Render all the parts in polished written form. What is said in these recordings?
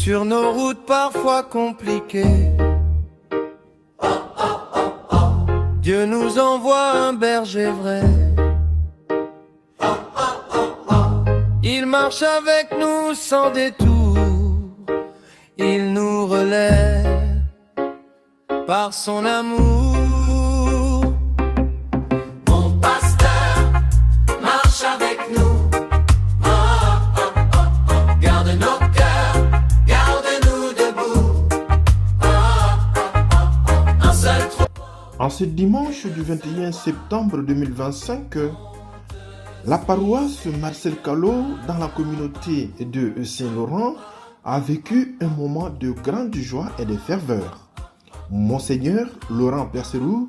sur nos routes parfois compliquées. Dieu nous envoie un berger vrai. Il marche avec nous sans détour. Il nous relève par son amour. Mon pasteur marche avec nous. Garde nos cœurs, garde-nous debout. Un seul trou. En ce dimanche du 21 septembre 2025, la paroisse Marcel Callot dans la communauté de Saint-Laurent a vécu un moment de grande joie et de ferveur. Monseigneur Laurent Percerou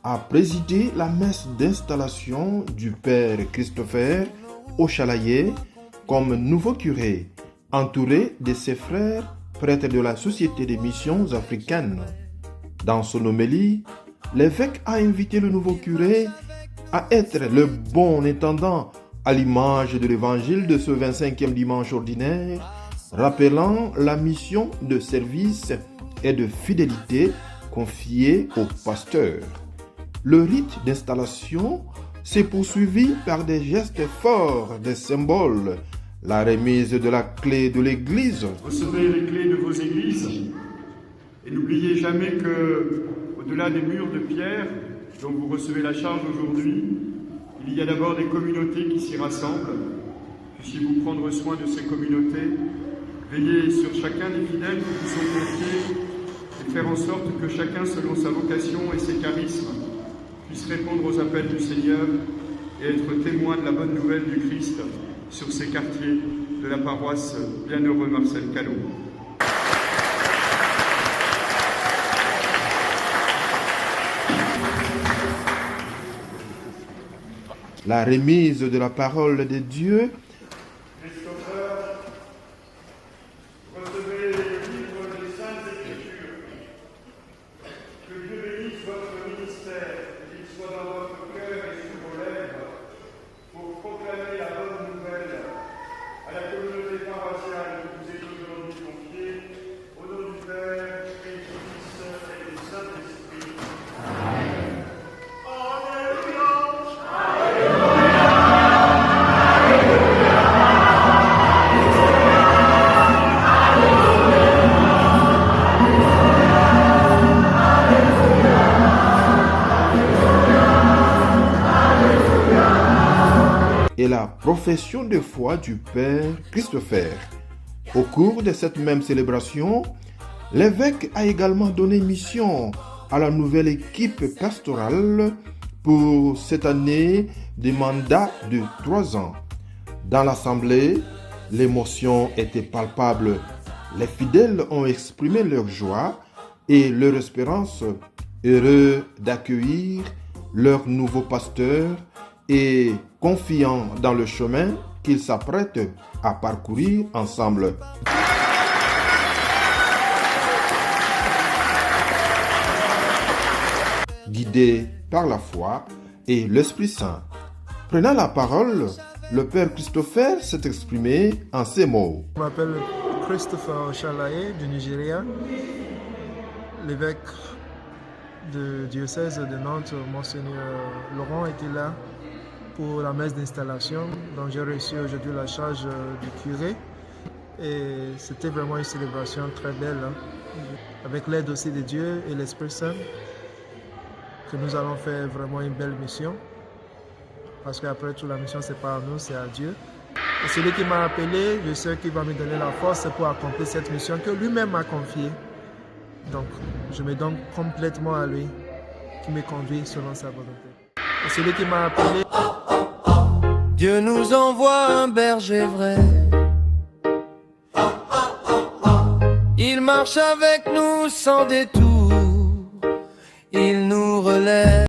a présidé la messe d'installation du Père Christopher Ochalaye comme nouveau curé, entouré de ses frères prêtres de la Société des missions africaines. Dans son homélie, l'évêque a invité le nouveau curé à être le bon intendant à l'image de l'évangile de ce 25e dimanche ordinaire, rappelant la mission de service et de fidélité confiée au pasteur. Le rite d'installation s'est poursuivi par des gestes forts, des symboles, la remise de la clé de l'église. Recevez les clés de vos églises et n'oubliez jamais que, au-delà des murs de pierre dont vous recevez la charge aujourd'hui, il y a d'abord des communautés qui s'y rassemblent. Puissiez-vous prendre soin de ces communautés, veiller sur chacun des fidèles qui vous sont confiés et faire en sorte que chacun, selon sa vocation et ses charismes, puisse répondre aux appels du Seigneur et être témoin de la bonne nouvelle du Christ sur ces quartiers de la paroisse Bienheureux Marcel Callot. La remise de la parole de Dieu. Christopher, recevez les livres des Saintes Écritures. Que Dieu bénisse votre ministère, qu'il soit dans votre cœur et sur vos lèvres, pour proclamer la bonne nouvelle à la communauté paroissiale que vous êtes aujourd'hui confiée, au nom du Père et du Fils et du Saint-Esprit. Et la profession de foi du Père Christopher. Au cours de cette même célébration, l'évêque a également donné mission à la nouvelle équipe pastorale pour cette année de mandat de 3 ans. Dans l'assemblée, l'émotion était palpable. Les fidèles ont exprimé leur joie et leur espérance, heureux d'accueillir leur nouveau pasteur et confiant dans le chemin qu'ils s'apprêtent à parcourir ensemble. Guidés par la foi et l'Esprit Saint. Prenant la parole, le Père Christopher s'est exprimé en ces mots. Je m'appelle Christopher Ochalaye du Nigeria, l'évêque du diocèse de Nantes, Monseigneur Laurent était là pour la messe d'installation. Donc j'ai reçu aujourd'hui la charge du curé et c'était vraiment une célébration très belle, avec l'aide aussi de Dieu et l'Esprit Saint, que nous allons faire vraiment une belle mission, parce qu'après tout la mission c'est pas à nous, c'est à Dieu. Et celui qui m'a appelé, je sais qu'il va me donner la force pour accomplir cette mission que lui-même m'a confiée. Donc je me donne complètement à lui, qui me conduit selon sa volonté. Et celui qui m'a appelé... Dieu nous envoie un berger vrai. Il marche avec nous sans détour. Il nous relève.